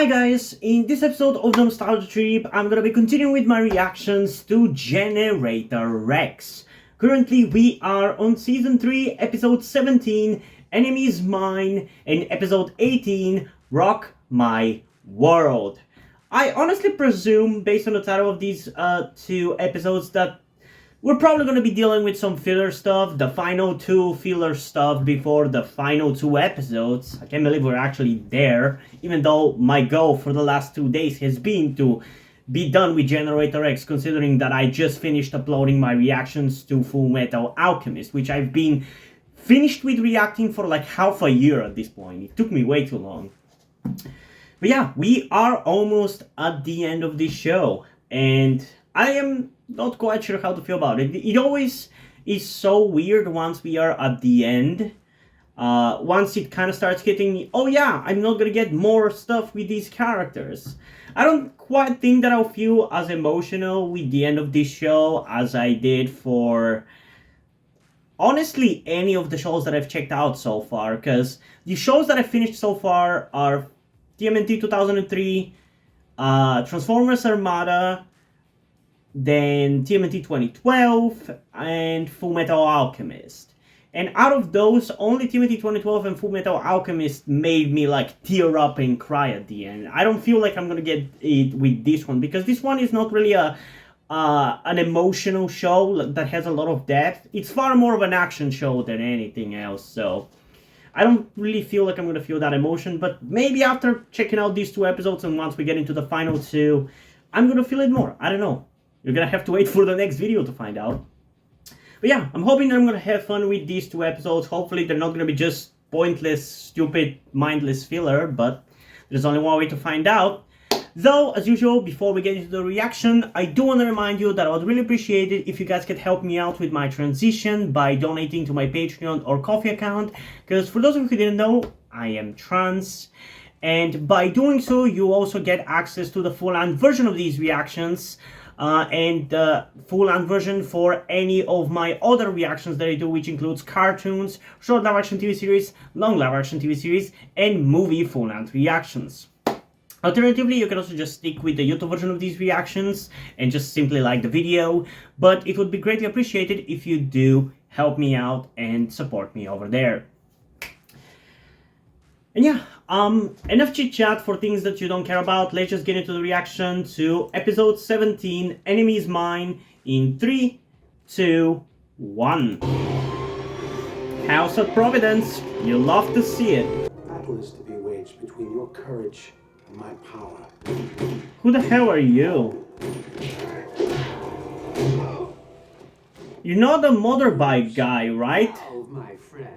Hi guys, in this episode of the Nostalgia Trip, I'm gonna be continuing with my reactions to Generator Rex. Currently, we are on Season 3, Episode 17, Enemy is Mine, and Episode 18, Rock My World. I honestly presume, based on the title of these two episodes, that we're probably going to be dealing with some filler stuff, the final two filler stuff before the final two episodes. I can't believe we're actually there, even though my goal for the last 2 days has been to be done with Generator X, considering that I just finished uploading my reactions to Full Metal Alchemist, which I've been finished with reacting for like half a year at this point. It took me way too long. But yeah, we are almost at the end of this show, and I am not quite sure how to feel about it. It always is so weird once we are at the end. Once it kind of starts hitting me, oh yeah, I'm not gonna get more stuff with these characters. I don't quite think that I'll feel as emotional with the end of this show as I did for, honestly, any of the shows that I've checked out so far. Because the shows that I've finished so far are TMNT 2003, Transformers Armada, then TMNT 2012, and Full Metal Alchemist. And out of those, only TMNT 2012 and Full Metal Alchemist made me like tear up and cry at the end. I don't feel like I'm gonna get it with this one, because this one is not really an emotional show that has a lot of depth. It's far more of an action show than anything else, so I don't really feel like I'm gonna feel that emotion, but maybe after checking out these two episodes and once we get into the final two, I'm gonna feel it more. I don't know. You're gonna have to wait for the next video to find out. But yeah, I'm hoping that I'm gonna have fun with these two episodes. Hopefully they're not gonna be just pointless, stupid, mindless filler, but there's only one way to find out. Though, as usual, before we get into the reaction, I do want to remind you that I would really appreciate it if you guys could help me out with my transition by donating to my Patreon or Ko-fi account, because for those of you who didn't know, I am trans. And by doing so, you also get access to the full-length version of these reactions, and the full-length version for any of my other reactions that I do, which includes cartoons, short live-action TV series, long live-action TV series, and movie full-length reactions. Alternatively, you can also just stick with the YouTube version of these reactions and just simply like the video, but it would be greatly appreciated if you do help me out and support me over there. And yeah, enough chit chat for things that you don't care about. Let's just get into the reaction to episode 17, Enemy is Mine, in 3, 2, 1. House of Providence, you love to see it. Battle is to be waged between your courage and my power. Who the hell are you? You're not a motorbike guy, right? Oh, my friend.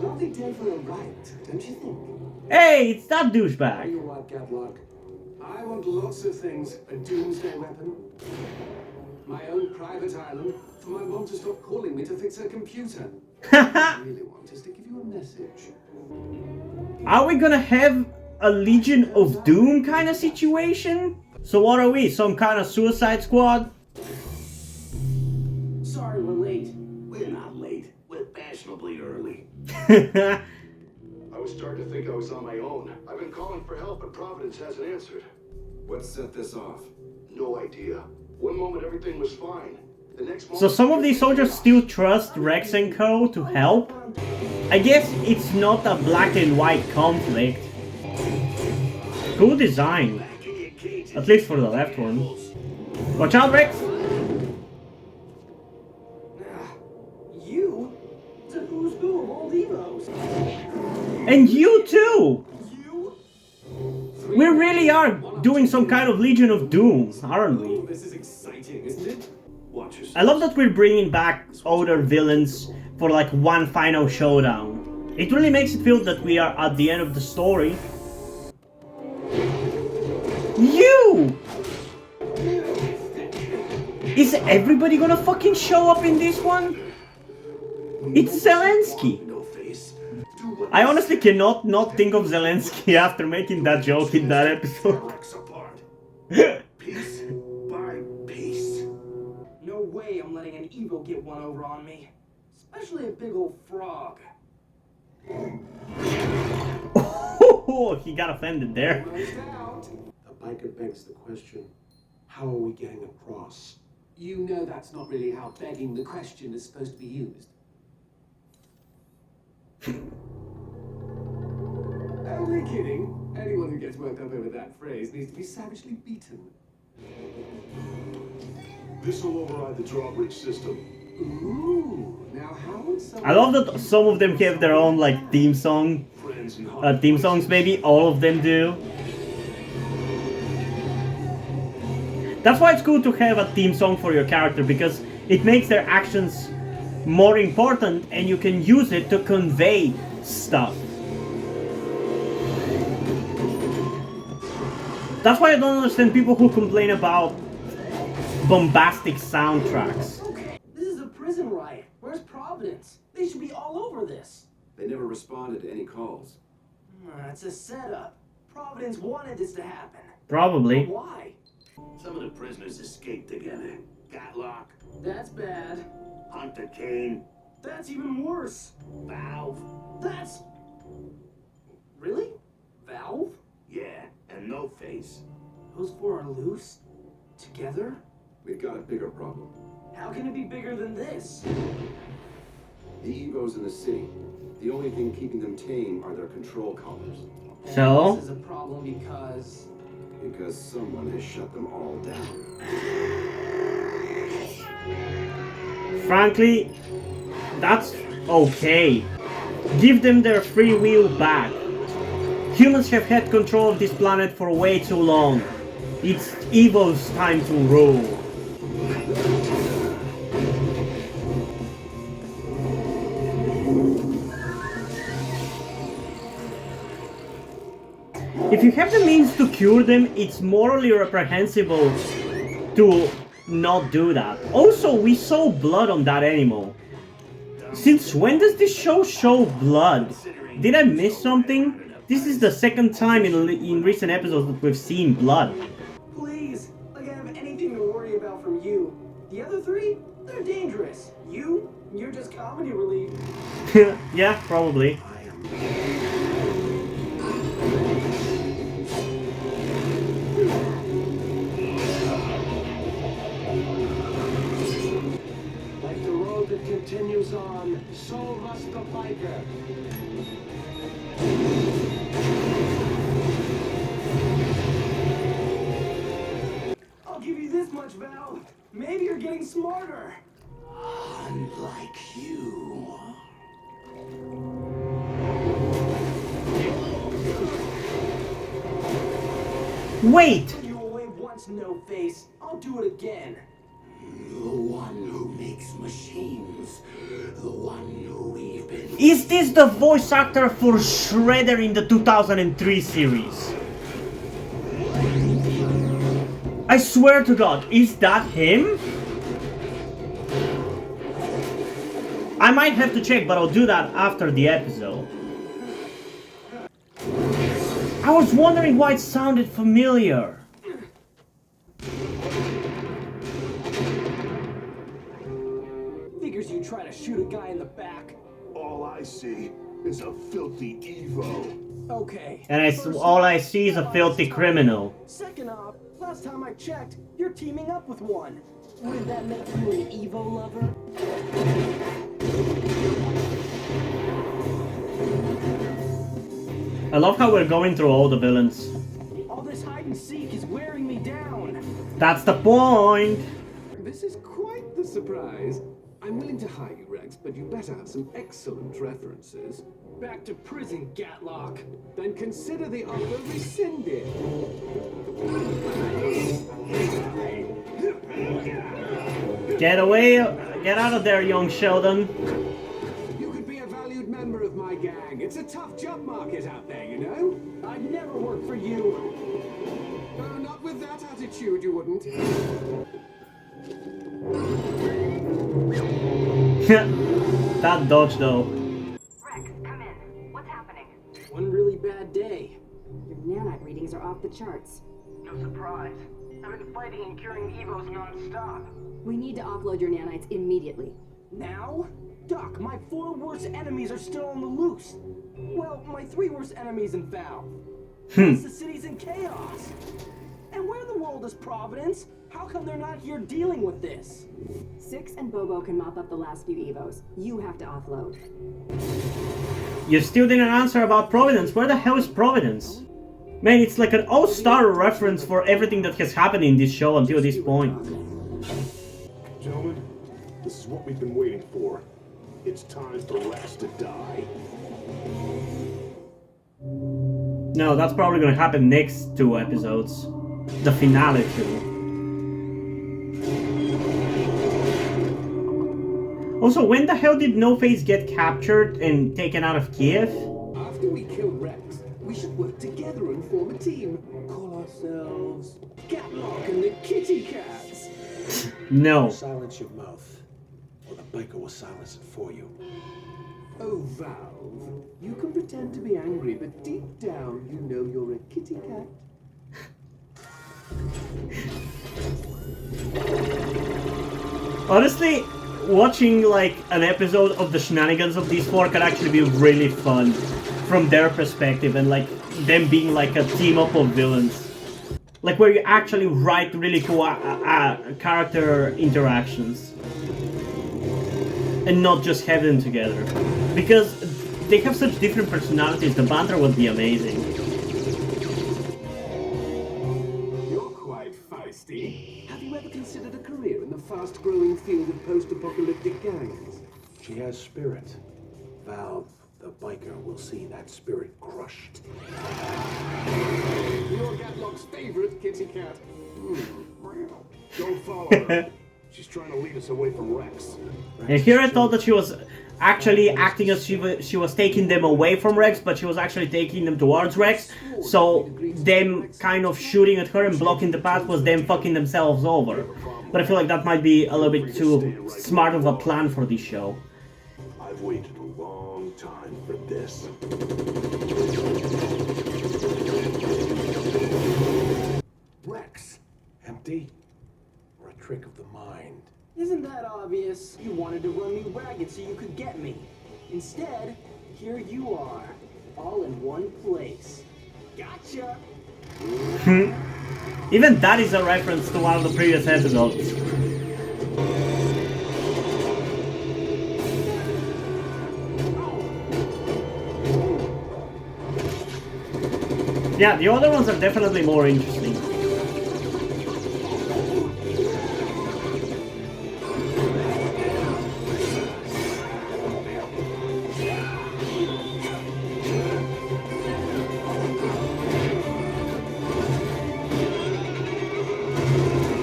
Not the day for a riot, don't you think? Hey, it's that You douchebag. what, Gatlock? I want lots of things. A doomsday weapon, my own private island, for my mom to stop calling me to fix her computer. What I really want is to give you a message. Are we gonna have a Legion of Doom kind of situation? So what are we, some kind of Suicide Squad? Sorry we're late. We're not late. We're fashionably early. I was starting to think I was on my own. I've been calling for help, but Providence hasn't answered. What set this off? No idea. One moment everything was fine. The next moment... So some of these soldiers still trust Rex and Co. to help? I guess it's not a black and white conflict. Cool design. At least for the left one. Watch out, Rex! You? It's a who's who of all Evos. And you too! You? We really are doing some kind of Legion of Doom, aren't we? This is exciting, isn't it? Watch yourself. I love that we're bringing back older villains for like one final showdown. It really makes it feel that we are at the end of the story. You! Is everybody gonna fucking show up in this one? It's Zelensky! No face. I honestly cannot not think of Zelensky after making that joke in that episode. Rex apart. Piece by piece. No way I'm letting an Evo get one over on me. Especially a big old frog. Oh, he got offended there. Almost out. The biker begs the question, how are we getting across? You know that's not really how begging the question is supposed to be used. Only kidding. Anyone who gets worked up over that phrase needs to be savagely beaten. This will override the drawbridge system. Ooh, now how would someone... I love that some of them have their own like theme songs maybe, all of them do. That's why it's cool to have a theme song for your character, because it makes their actions more important and you can use it to convey stuff. That's why I don't understand people who complain about bombastic soundtracks. Okay, this is a prison riot. Where's Providence? They should be all over this. They never responded to any calls. It's a setup. Providence wanted this to happen. Probably. But why? Some of the prisoners escaped together. Gatlock, That's bad. Hunter Kane, That's even worse. Valve. That's... Really? Valve? Yeah, and No Face. Those four are loose? Together? We've got a bigger problem. How can it be bigger than this? The Evos in the city. The only thing keeping them tame are their control collars. So? This is a problem because... Because someone has shut them all down. Frankly, that's okay. Give them their free will back. Humans have had control of this planet for way too long. It's Evo's time to rule. If you have the means to cure them, it's morally reprehensible to not do that. Also, we saw blood on that animal. Since when does this show blood? Did I miss something? This is the second time in recent episodes that we've seen blood. Please, like I have anything to worry about from you. The other three, they're dangerous. You're just comedy relief. Yeah, probably. Like the road that continues on, so must the biker. I'll give you this much, Val. Maybe you're getting smarter. Unlike you. Wait! You away once, no face. I'll do it again. The one who makes machines. The one who we've been... Is this the voice actor for Shredder in the 2003 series? I swear to God, is that him? I might have to check, but I'll do that after the episode. I was wondering why it sounded familiar. Figures you try to shoot a guy in the back. All I see is a filthy Evo. Okay. And all I see is a filthy criminal. Second off, last time I checked, you're teaming up with one. Wouldn't that make you an Evo lover? I love how we're going through all the villains. All this hide and seek is wearing me down. That's the point. This is quite the surprise. I'm willing to hire you, Rex, but you better have some excellent references. Back to prison, Gatlock. Then consider the offer rescinded. Get away, get out of there, young Sheldon. You could be a valued member of my gang. It's a tough job market out there, you know? I'd never work for you. Not with that attitude, you wouldn't. That dodge though. Rex, come in. What's happening? One really bad day. Your nanite readings are off the charts. No surprise. I've been fighting and curing Evos non-stop. We need to offload your nanites immediately. Now? Doc, my 4 worst enemies are still on the loose. Well, my 3 worst enemies in Valve. Plus the city's in chaos. And where in the world is Providence? How come they're not here dealing with this? Six and Bobo can mop up the last few Evos. You have to offload. You still didn't answer about Providence. Where the hell is Providence? Man, it's like an all-star reference for everything that has happened in this show until this point. Gentlemen, this is what we've been waiting for. It's time for Rex to die. No, that's probably gonna happen next 2 episodes. The finale too. Also, when the hell did No Face get captured and taken out of Kiev? After we kill Rex, we should work together and form a team. Call ourselves Catlock and the Kitty Cats. No. Silence your mouth, or the biker will silence it for you. Oh, Valve, you can pretend to be angry, but deep down you know you're a kitty cat. Honestly, watching like an episode of the shenanigans of these 4 could actually be really fun from their perspective, and like them being like a team up of villains. Like where you actually write really cool character interactions. And not just have them together. Because they have such different personalities, the banter would be amazing. You're quite feisty. Have you ever considered a career in the fast-growing field of post-apocalyptic gangs? She has spirit. Valve, the biker, will see that spirit crushed. You're Catlock's favorite kitty cat. Don't follow her. She's trying to lead us away from Rex. And here I thought that she was actually acting as she was taking them away from Rex, but she was actually taking them towards Rex. So them kind of shooting at her and blocking the path was them fucking themselves over. But I feel like that might be a little bit too smart of a plan for this show. I've waited a long time for this. Rex, empty, or a trick of the mind? Isn't that obvious? You wanted to run me ragged so you could get me. Instead, here you are, all in one place. Gotcha! Even that is a reference to one of the previous episodes. Yeah, the other ones are definitely more interesting.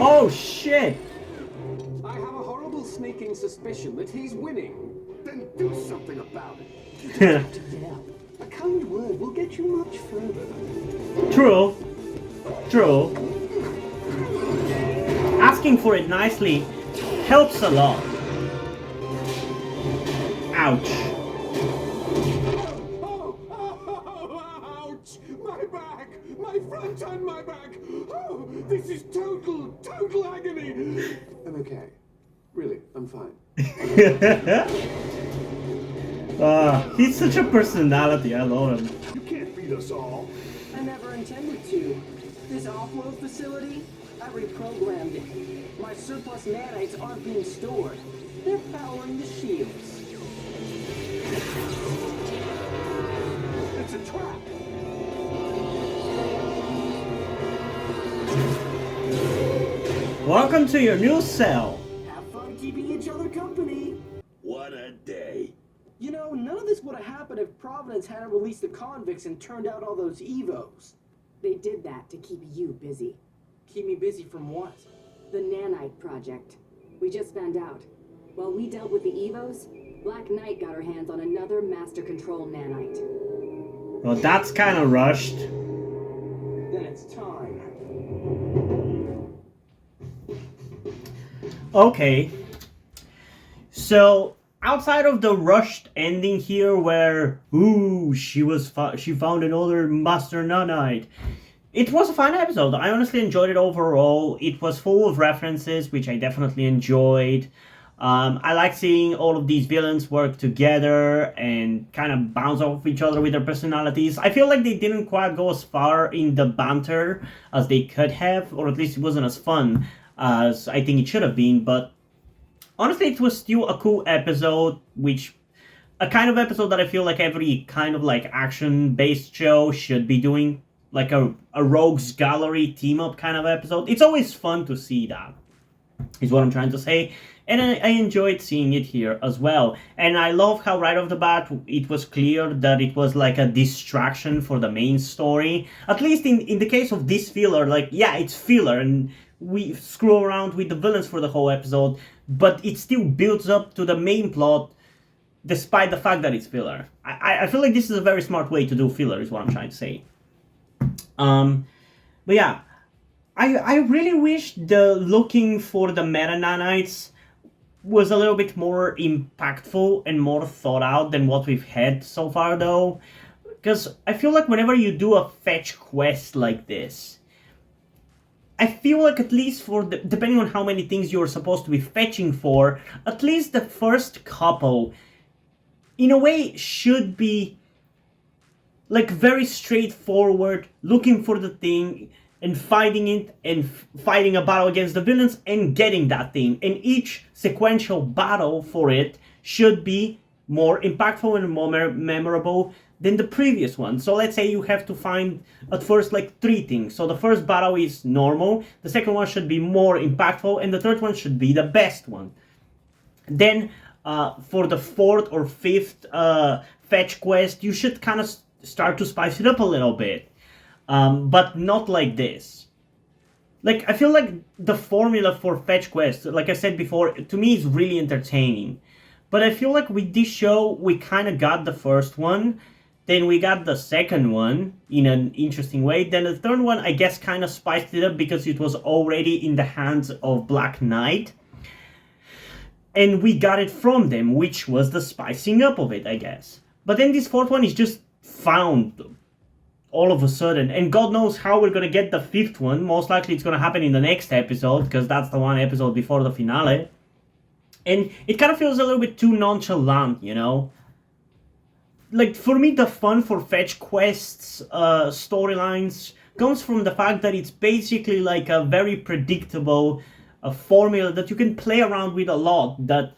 Oh shit! I have a horrible sneaking suspicion that he's winning. Then do something about it. Yeah. A kind word will get you much further. True. True. Asking for it nicely helps a lot. Ouch. Ouch! My back! My front and my back! Oh, this is total agony! I'm okay. Really, I'm fine. He's such a personality, I love him. You can't beat us all. I never intended to. This offload facility, I reprogrammed it. My surplus nanites aren't being stored. They're powering the shields. It's a trap! Welcome to your new cell. Have fun keeping each other company. What a day. You know, none of this would have happened if Providence hadn't released the convicts and turned out all those Evos. They did that to keep you busy. Keep me busy from what? The Nanite Project. We just found out. While we dealt with the Evos, Black Knight got her hands on another Master Control Nanite. Well, that's kind of rushed. Then it's time. Okay. So, outside of the rushed ending here where, ooh, she found another Master Nanite, it was a fun episode. I honestly enjoyed it overall. It was full of references, which I definitely enjoyed. I like seeing all of these villains work together and kind of bounce off each other with their personalities. I feel like they didn't quite go as far in the banter as they could have, or at least it wasn't as fun as I think it should have been, but honestly, it was still a cool episode, which a kind of episode that I feel like every kind of like action-based show should be doing, like a rogues gallery team-up kind of episode. It's always fun to see that, is what I'm trying to say, and I enjoyed seeing it here as well. And I love how right off the bat it was clear that it was like a distraction for the main story. At least in the case of this filler, like, yeah, it's filler, and we screw around with the villains for the whole episode, but it still builds up to the main plot despite the fact that it's filler. I feel like this is a very smart way to do filler, is what I'm trying to say. But yeah, I really wish the looking for the meta nanites was a little bit more impactful and more thought out than what we've had so far, though. Because I feel like whenever you do a fetch quest like this, I feel like at least for depending on how many things you're supposed to be fetching for, at least the first couple, in a way, should be like very straightforward, looking for the thing and fighting it and fighting a battle against the villains and getting that thing. And each sequential battle for it should be more impactful and more memorable than the previous one. So let's say you have to find at first like 3 things. So the first battle is normal, the second one should be more impactful, and the third one should be the best one. Then for the 4th or 5th fetch quest, you should kind of start to spice it up a little bit. But not like this. Like, I feel like the formula for fetch quests, like I said before, to me is really entertaining. But I feel like with this show, we kind of got the first one, then we got the second one in an interesting way, then the third one, I guess, kind of spiced it up because it was already in the hands of Black Knight. And we got it from them, which was the spicing up of it, I guess. But then this 4th one is just found all of a sudden, and God knows how we're gonna get the 5th one. Most likely it's gonna happen in the next episode, because that's the one episode before the finale. And it kind of feels a little bit too nonchalant, you know? Like, for me, the fun for fetch quests, storylines, comes from the fact that it's basically like a very predictable formula that you can play around with a lot, that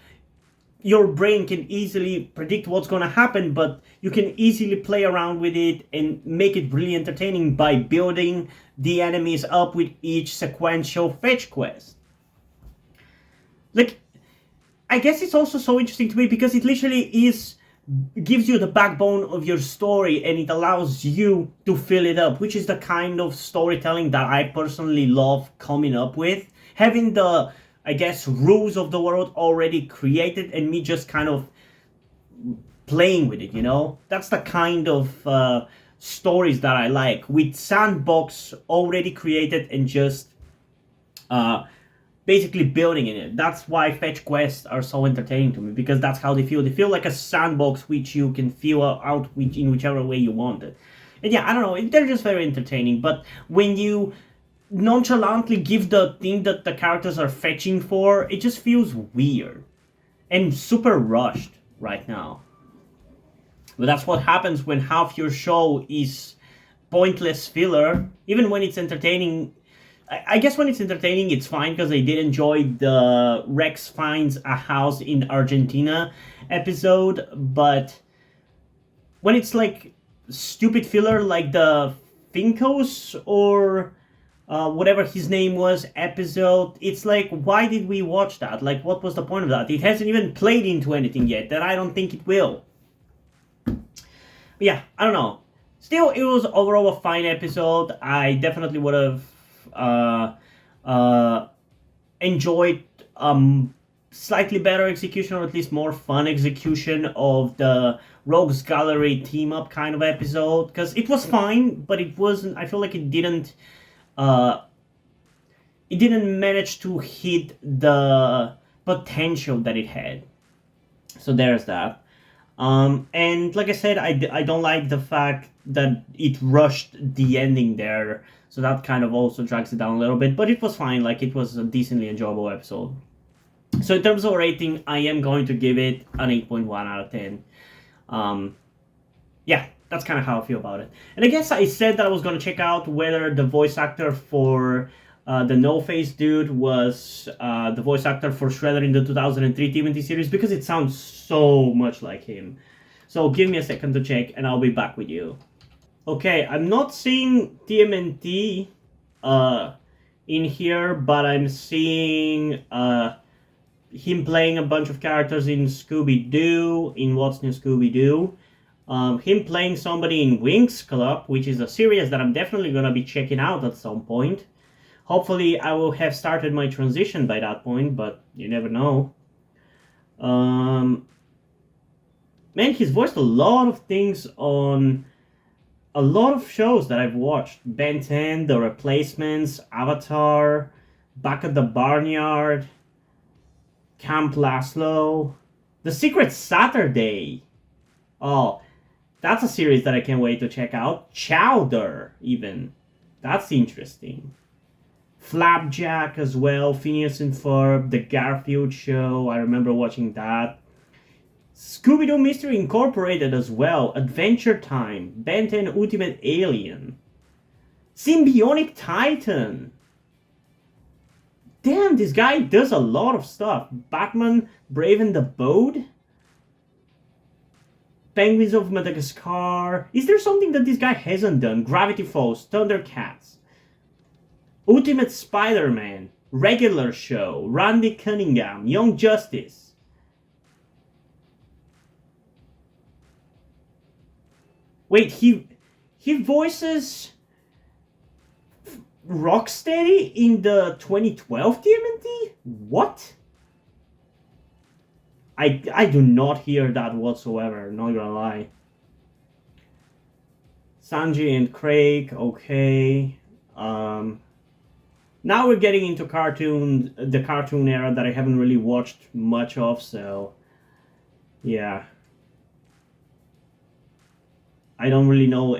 your brain can easily predict what's going to happen, but you can easily play around with it and make it really entertaining by building the enemies up with each sequential fetch quest. Like, I guess it's also so interesting to me because it literally gives you the backbone of your story, and it allows you to fill it up, which is the kind of storytelling that I personally love coming up with. Having the, I guess, rules of the world already created and me just kind of playing with it, you know? That's the kind of stories that I like, with sandbox already created and just basically building in it. That's why fetch quests are so entertaining to me, because that's how they feel. They feel like a sandbox which you can fill out in whichever way you want it. And yeah, I don't know, they're just very entertaining, but when you nonchalantly give the thing that the characters are fetching for, it just feels weird and super rushed right now. But that's what happens when half your show is pointless filler. Even when it's entertaining, I guess when it's entertaining it's fine, because I did enjoy the Rex finds a house in Argentina episode, but when it's like stupid filler like the Finkos or whatever his name was episode, it's like, why did we watch that? Like, what was the point of that? It hasn't even played into anything yet, and I don't think it will. But yeah, I don't know. Still, it was overall a fine episode. I definitely would have enjoyed slightly better execution, or at least more fun execution of the Rogues Gallery team-up kind of episode, because it was fine, but it wasn't, I feel like it didn't manage to hit the potential that it had. So there's that. And like I said, I don't like the fact that it rushed the ending there, so that kind of also drags it down a little bit, but it was fine. Like, it was a decently enjoyable episode. So in terms of rating, I am going to give it an 8.1 out of 10. Yeah, that's kind of how I feel about it. And I guess I said that I was going to check out whether the voice actor for the No-Face dude was the voice actor for Shredder in the 2003 TMNT series, because it sounds so much like him. So give me a second to check and I'll be back with you. Okay, I'm not seeing TMNT in here, but I'm seeing him playing a bunch of characters in Scooby-Doo, in What's New Scooby-Doo. Him playing somebody in Winx Club, which is a series that I'm definitely going to be checking out at some point. Hopefully I will have started my transition by that point, but you never know. Man, he's voiced a lot of things on a lot of shows that I've watched. Ben 10, The Replacements, Avatar, Back at the Barnyard, Camp Laszlo, The Secret Saturday. Oh, that's a series that I can't wait to check out. Chowder, even. That's interesting. Flapjack as well, Phineas and Ferb, The Garfield Show. I remember watching that. Scooby-Doo Mystery Incorporated as well. Adventure Time. Ben 10 Ultimate Alien. Symbionic Titan. Damn, this guy does a lot of stuff. Batman, Brave and the Bold. Penguins of Madagascar. Is there something that this guy hasn't done? Gravity Falls, Thundercats. Ultimate Spider-Man. Regular Show. Randy Cunningham. Young Justice. Wait, he voices Rocksteady in the 2012 TMNT? What? I do not hear that whatsoever, not gonna lie. Sanji and Craig, okay. Now we're getting into the cartoon era that I haven't really watched much of, so yeah. I don't really know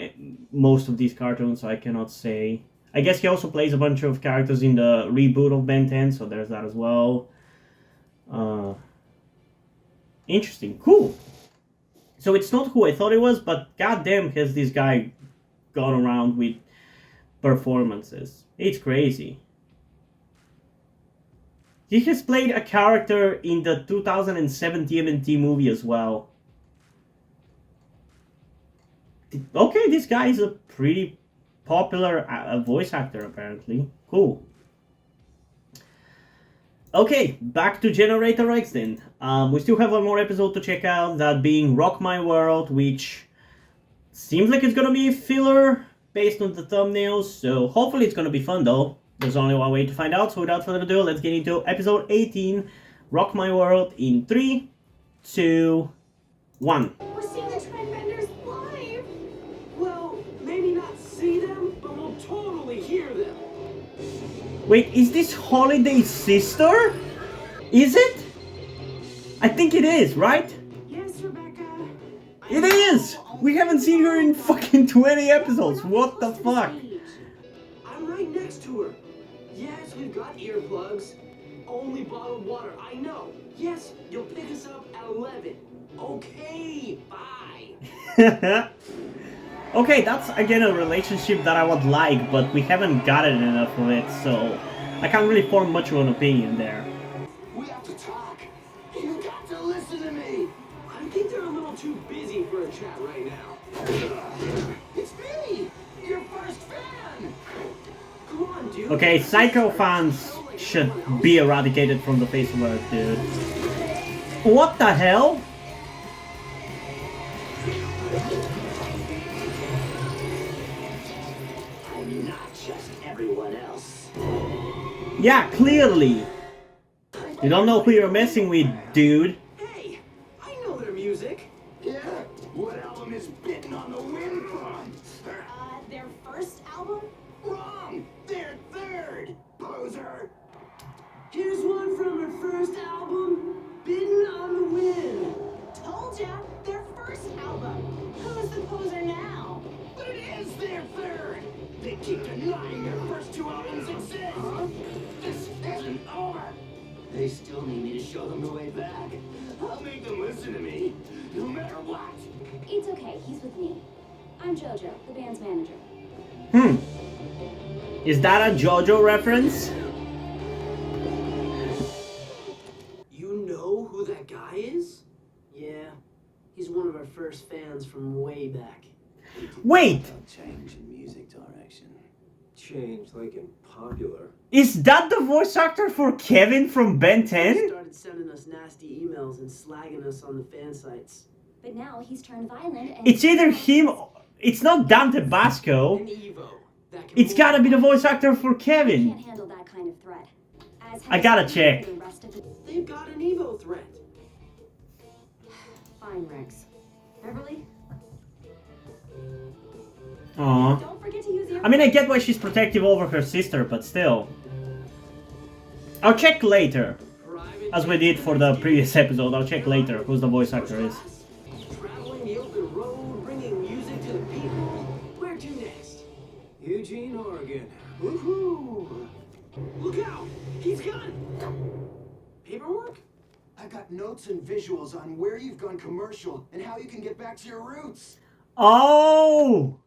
most of these cartoons, so I cannot say. I guess he also plays a bunch of characters in the reboot of Ben 10, so there's that as well. Interesting, cool. So it's not who I thought it was, but goddamn has this guy gone around with performances. It's crazy. He has played a character in the 2007 TMNT movie as well. Okay, this guy is a pretty popular voice actor, apparently. Cool. Okay, back to Generator X then. We still have one more episode to check out, that being Rock My World, which seems like it's gonna be filler based on the thumbnails, so hopefully it's gonna be fun though. There's only one way to find out, so without further ado, let's get into episode 18, Rock My World, in 3, 2, 1. We're seeing the Trendbenders live! Well, maybe not see them, but we'll totally hear them. Wait, is this Holiday's sister? Is it? I think it is, right? Yes, Rebecca. It is! We haven't seen her in fucking 20 episodes. What the fuck? I'm right next to her. Yes, we've got earplugs. Only bottled water, I know. Yes, you'll pick us up at 11. Okay, bye. Okay, that's again a relationship that I would like, but we haven't gotten enough of it, so I can't really form much of an opinion there. We have to talk. You got to listen to me. I think they're a little too busy for a chat right now. It's me, your first fan. Come on, dude. Okay, Psycho fans should be eradicated from the face of Earth, dude. What the hell? I'm not just everyone else. Yeah, clearly. You don't know who you're messing with, dude. Hey, I know their music. Yeah? What album is Bitten on the Wind from? Their first album? Wrong! Their third! Poser! Here's one from her first album, Bitten on the Wind. Told ya, their first album. Who's the poser now? But it is their third! They keep denying their first two albums exist! This isn't over! They still need me to show them the way back. I'll make them listen to me, no matter what. It's okay, he's with me. I'm JoJo, the band's manager. Is that a JoJo reference? You know who that guy is? Yeah, he's one of our first fans from way back. Wait! Change in music direction. Change, like in popular. Is that the voice actor for Kevin from Ben He 10? started sending us nasty emails and slagging us on the fan sites. But now he's turned violent and... It's either him... It's not Dante Basco. An Evo. That can It's gotta be the voice actor for Kevin. can't handle that kind of threat. As I gotta has check. the rest of the... They've got an Evo threat. Fine, Rex. Beverly, Aww. don't forget to use your... I mean, I get why she's protective over her sister, but still. I'll check later. Private As we did for the previous episode, I'll check later who the voice actor is. Traveling the open road, bringing music to the people. Where to next? Eugene, Oregon. Woohoo! Look out! He's got paperwork? I've got notes and visuals on where you've gone commercial and how you can get back to your roots. Oh!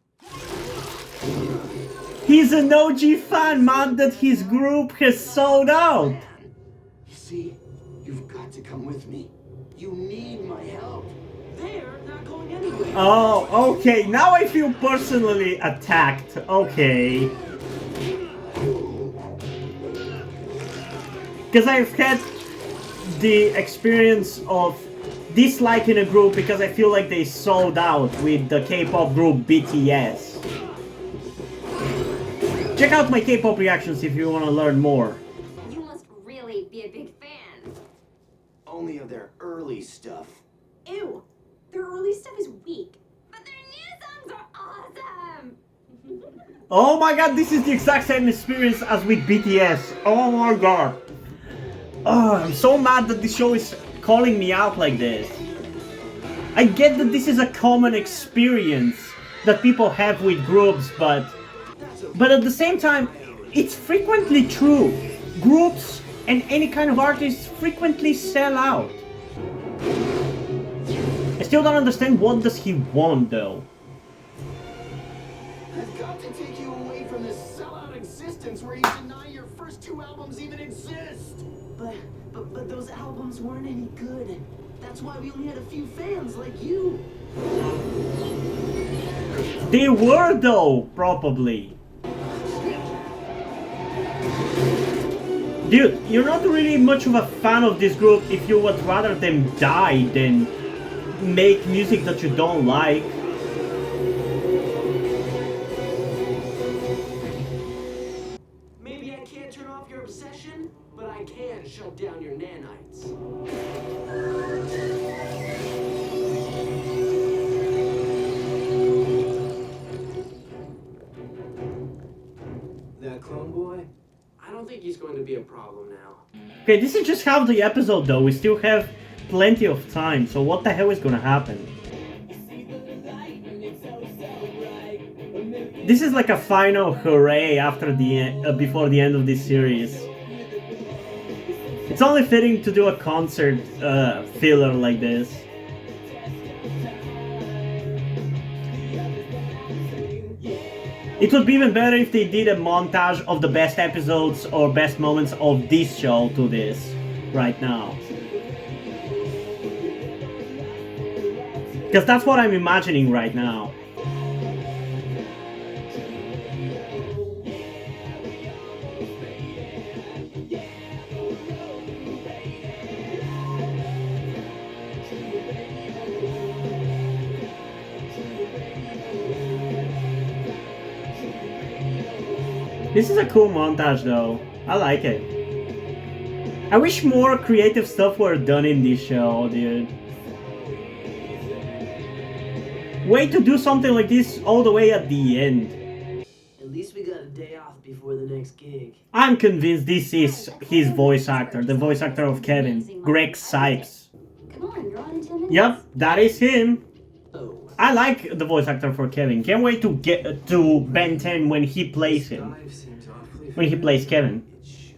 He's an OG fan, mad that his group has sold out. You see, you've got to come with me. You need my help. They're not going anywhere. Oh, okay, now I feel personally attacked. Okay. Because I've had the experience of disliking a group because I feel like they sold out with the K-pop group BTS. Check out my K-pop reactions if you want to learn more. You must really be a big fan. Only of their early stuff. Ew! Their early stuff is weak. But their new songs are awesome! Oh my god, this is the exact same experience as with BTS. Oh my god. Oh, I'm so mad that this show is calling me out like this. I get that this is a common experience that people have with groups, but at the same time, it's frequently true. Groups and any kind of artists frequently sell out. I still don't understand what does he want though. I've got to take you away from this sellout existence where you deny your first 2 albums even exist. But those albums weren't any good. That's why we only had a few fans like you. They were though, probably. Dude, you're not really much of a fan of this group if you would rather them die than make music that you don't like. Maybe I can't turn off your obsession, but I can shut down your nanites. That clone boy? I don't think he's going to be a problem now. Okay, this is just half the episode though, we still have plenty of time, so what the hell is gonna happen? This is like a final hooray after the before the end of this series. It's only fitting to do a concert filler like this. It would be even better if they did a montage of the best episodes or best moments of this show to this right now. Because that's what I'm imagining right now. This is a cool montage though. I like it. I wish more creative stuff were done in this show, dude. Way to do something like this all the way at the end. At least we got a day off before the next gig. I'm convinced this is his voice actor, the voice actor of Kevin, Greg Sipes. Come on, you're on in 10 minutes. Yep, that is him. Oh. I like the voice actor for Kevin. Can't wait to get to Ben 10 when he plays him. Dive seems awfully When he plays Kevin. It should.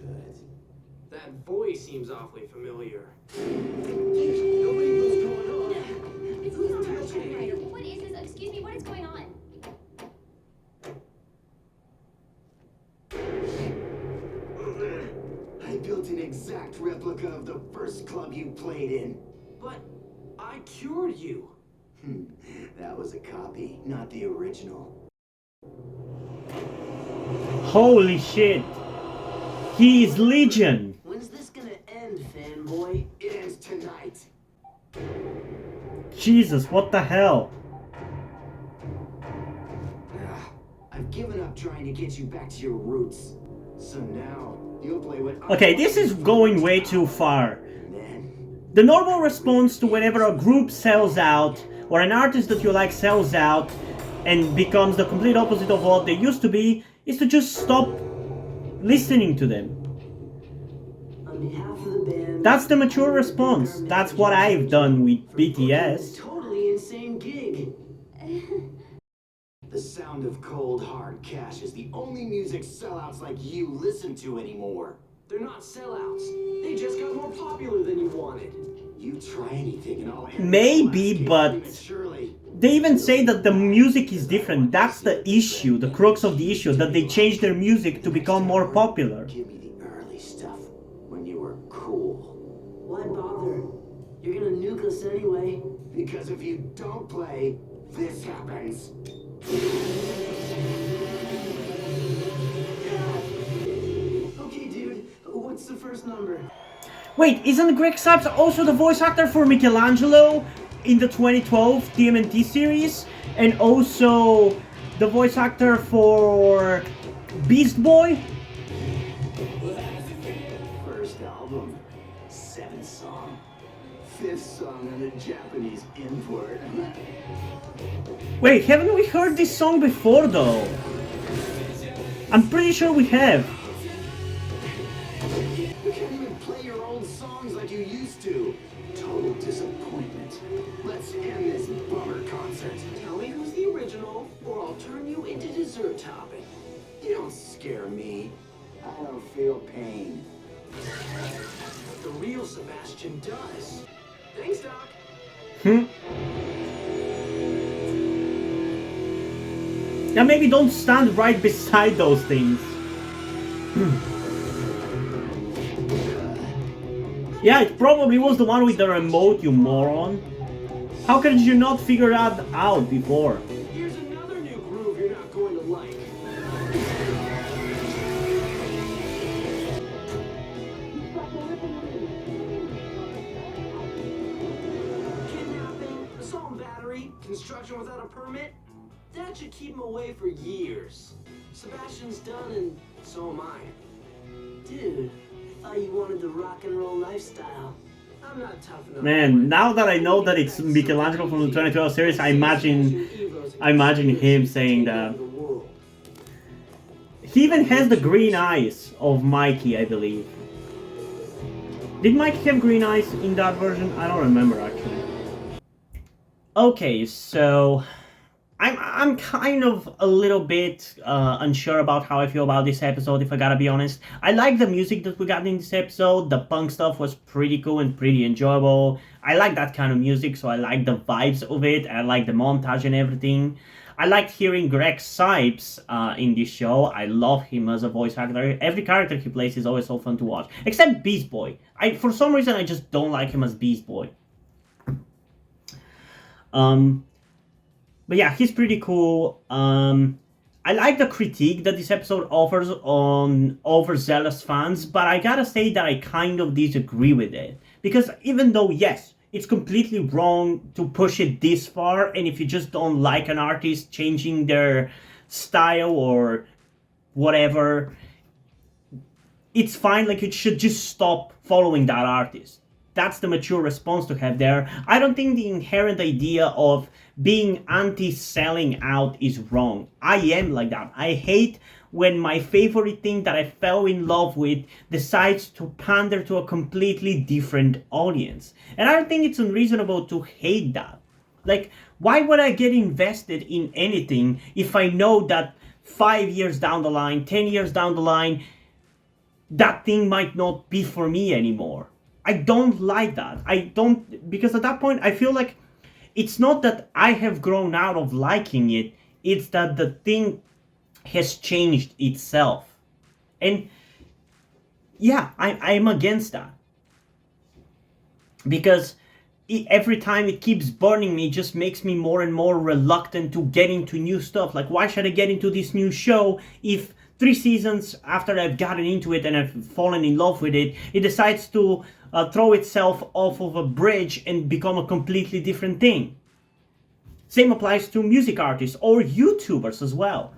That voice seems awfully familiar. Nobody knows what's going on. It's not our generator. What is this? Excuse me, what is going on? I built an exact replica of the first club you played in. But I cured you. That was a copy, not the original. Holy shit. He is Legion. When's this gonna end, fanboy? It ends tonight. Jesus, what the hell? I've given up trying to get you back to your roots. So now, you'll play what Okay, this is going way too far. Then, The normal response to whenever a group sells out, or an artist that you like sells out, and becomes the complete opposite of what they used to be, is to just stop listening to them. On behalf of the band, That's the mature response. That's what I've done with BTS. totally insane gig. the sound of cold, hard cash is the only music sellouts like you listen to anymore. They're not sellouts. They just got more popular than you wanted. You try anything and I'll end Maybe, the but prematurely. they even say that the music is different. That's the issue, the crux of the issue, that they changed their music to become more popular. Give me the early stuff when you were cool. Why bother? You're gonna nuke us anyway. Because if you don't play, this happens. Okay, dude. What's the first number? Wait, isn't Greg Sipes also the voice actor for Michelangelo in the 2012 TMNT series? And also the voice actor for Beast Boy? First album, 7th song. 5th song on the Japanese import. Wait, haven't we heard this song before though? I'm pretty sure we have. You can't even play your own songs like you used to. Total disappointment. Let's end this bummer concert. Tell me who's the original, or I'll turn you into dessert topping. You don't scare me. I don't feel pain. The real Sebastian does. Thanks, Doc. Yeah, maybe don't stand right beside those things. Yeah, it probably was the one with the remote, you moron. How could you not figure that out before? Here's another new groove you're not going to like. Kidnapping, assault and battery, construction without a permit. That should keep him away for years. Sebastian's done, and so am I. Dude, I thought you wanted the rock and roll lifestyle. I'm not tough enough. Man, now that I know that it's Michelangelo from the 2012 series, I imagine him saying that. He even has the green eyes of Mikey, I believe. Did Mikey have green eyes in that version? I don't remember actually. Okay, so I'm kind of a little bit unsure about how I feel about this episode, if I gotta be honest. I like the music that we got in this episode. The punk stuff was pretty cool and pretty enjoyable. I like that kind of music, so I like the vibes of it. I like the montage and everything. I liked hearing Greg Sipes in this show. I love him as a voice actor. Every character he plays is always so fun to watch. Except Beast Boy. For some reason, I just don't like him as Beast Boy. But yeah, he's pretty cool. I like the critique that this episode offers on overzealous fans, but I gotta say that I kind of disagree with it. Because even though, yes, it's completely wrong to push it this far, and if you just don't like an artist changing their style or whatever, it's fine, like you should just stop following that artist. That's the mature response to have there. I don't think the inherent idea of being anti-selling out is wrong. I am like that. I hate when my favorite thing that I fell in love with decides to pander to a completely different audience. And I don't think it's unreasonable to hate that. Like, why would I get invested in anything if I know that 5 years down the line, 10 years down the line, that thing might not be for me anymore? I don't like that. I don't, because at that point I feel like it's not that I have grown out of liking it, it's that the thing has changed itself. And yeah, I'm against that. Because every time it keeps burning me, it just makes me more and more reluctant to get into new stuff. Like, why should I get into this new show if 3 seasons after I've gotten into it and I've fallen in love with it, it decides to throw itself off of a bridge and become a completely different thing? Same applies to music artists or YouTubers as well.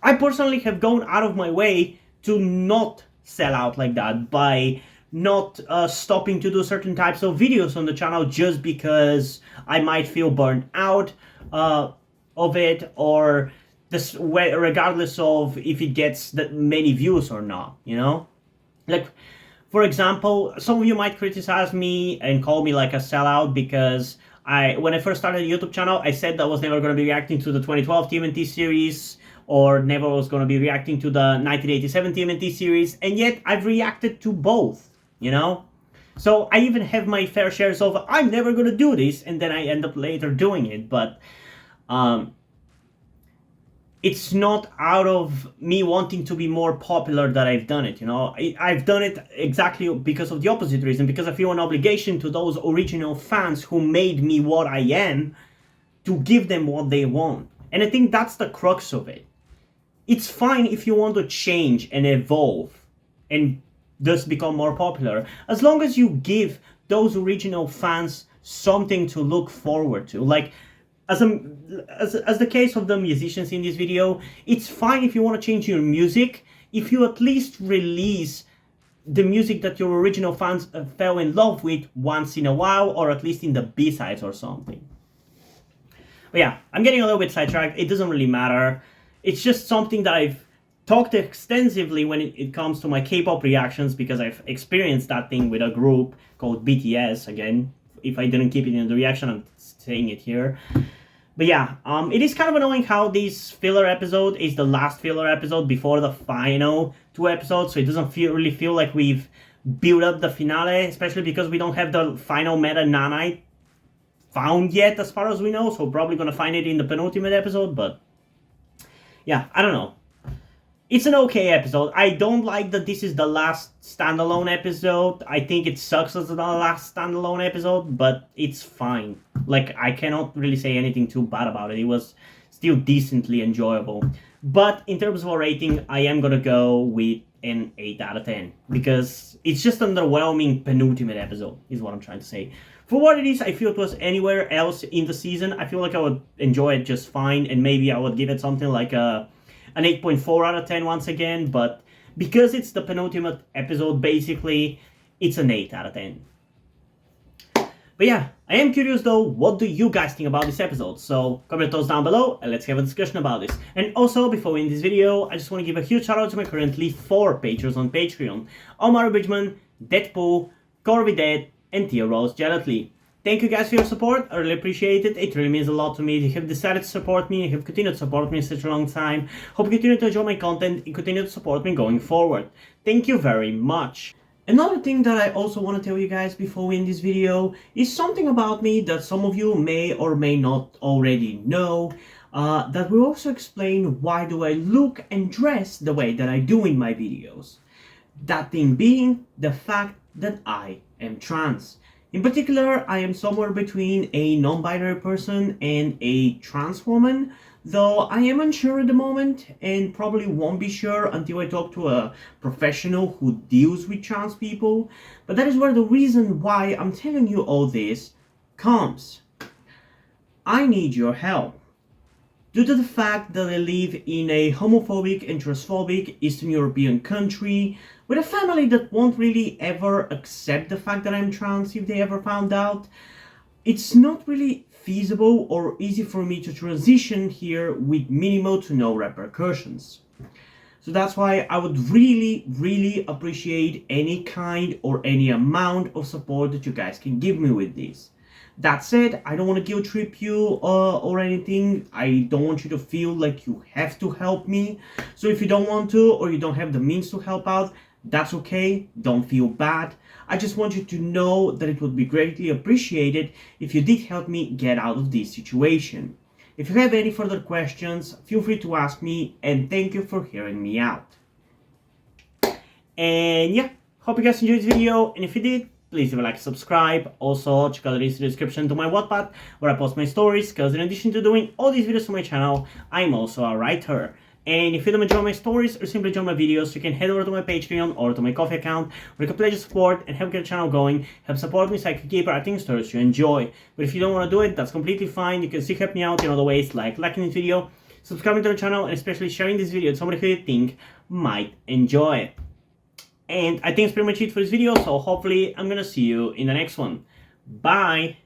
I personally have gone out of my way to not sell out like that by not stopping to do certain types of videos on the channel just because I might feel burned out of it, or this, regardless of if it gets that many views or not, you know? Like, for example, some of you might criticize me and call me like a sellout because when I first started a YouTube channel, I said that I was never going to be reacting to the 2012 TMNT series, or never was going to be reacting to the 1987 TMNT series, and yet I've reacted to both, you know? So I even have my fair shares of, I'm never going to do this, and then I end up later doing it, but it's not out of me wanting to be more popular that I've done it, you know? I've done it exactly because of the opposite reason, because I feel an obligation to those original fans who made me what I am, to give them what they want. And I think that's the crux of it. It's fine if you want to change and evolve and thus become more popular, as long as you give those original fans something to look forward to. Like, as the case of the musicians in this video, it's fine if you want to change your music, if you at least release the music that your original fans fell in love with once in a while, or at least in the B-sides or something. But yeah, I'm getting a little bit sidetracked. It doesn't really matter. It's just something that I've talked extensively when it comes to my K-pop reactions, because I've experienced that thing with a group called BTS. Again, if I didn't keep it in the reaction, I'm saying it here. But yeah, it is kind of annoying how this filler episode is the last filler episode before the final 2 episodes, so it doesn't really feel like we've built up the finale, especially because we don't have the final meta nanite found yet, as far as we know, so probably gonna find it in the penultimate episode. But yeah, I don't know. It's an okay episode. I don't like that this is the last standalone episode. I think it sucks as the last standalone episode, but it's fine. Like, I cannot really say anything too bad about it. It was still decently enjoyable. But in terms of a rating, I am gonna go with an 8 out of 10. Because it's just an underwhelming penultimate episode, is what I'm trying to say. For what it is, I feel it was anywhere else in the season, I feel like I would enjoy it just fine, and maybe I would give it something like an 8.4 out of 10 once again, but because it's the penultimate episode, basically, it's an 8 out of 10. But yeah, I am curious though, what do you guys think about this episode? So comment those down below and let's have a discussion about this. And also, before we end this video, I just want to give a huge shout out to my currently 4 patrons on Patreon: Omar Bridgman, Deadpool, Corby Dead, and Tia Rose Jealously. Thank you guys for your support, I really appreciate it. It really means a lot to me. You have decided to support me, you have continued to support me in such a long time. Hope you continue to enjoy my content and continue to support me going forward. Thank you very much. Another thing that I also want to tell you guys before we end this video is something about me that some of you may or may not already know, that will also explain why do I look and dress the way that I do in my videos. That thing being the fact that I am trans. In particular, I am somewhere between a non-binary person and a trans woman, though I am unsure at the moment and probably won't be sure until I talk to a professional who deals with trans people. But that is where the reason why I'm telling you all this comes. I need your help. Due to the fact that I live in a homophobic and transphobic Eastern European country, with a family that won't really ever accept the fact that I'm trans if they ever found out, it's not really feasible or easy for me to transition here with minimal to no repercussions. So that's why I would really appreciate any kind or any amount of support that you guys can give me with this. That said, I don't want to guilt trip you or anything. I don't want you to feel like you have to help me. So if you don't want to or you don't have the means to help out, That's okay, don't feel bad. I just want you to know that it would be greatly appreciated if you did help me get out of this situation. If you have any further questions, feel free to ask me, and thank you for hearing me out. And yeah, hope you guys enjoyed this video, and if you did, please leave a like, subscribe. Also, check out the links in the description to my Wattpad, where I post my stories, because in addition to doing all these videos on my channel, I'm also a writer. And if you don't enjoy my stories or simply enjoy my videos, you can head over to my Patreon or to my Ko-fi account, where you can pledge your support and help get the channel going, help support me so I can keep writing stories you enjoy. But if you don't want to do it, that's completely fine. You can still help me out in other ways, like liking this video, subscribing to the channel, and especially sharing this video with somebody who you think might enjoy it. And I think that's pretty much it for this video, so hopefully I'm gonna see you in the next one. Bye!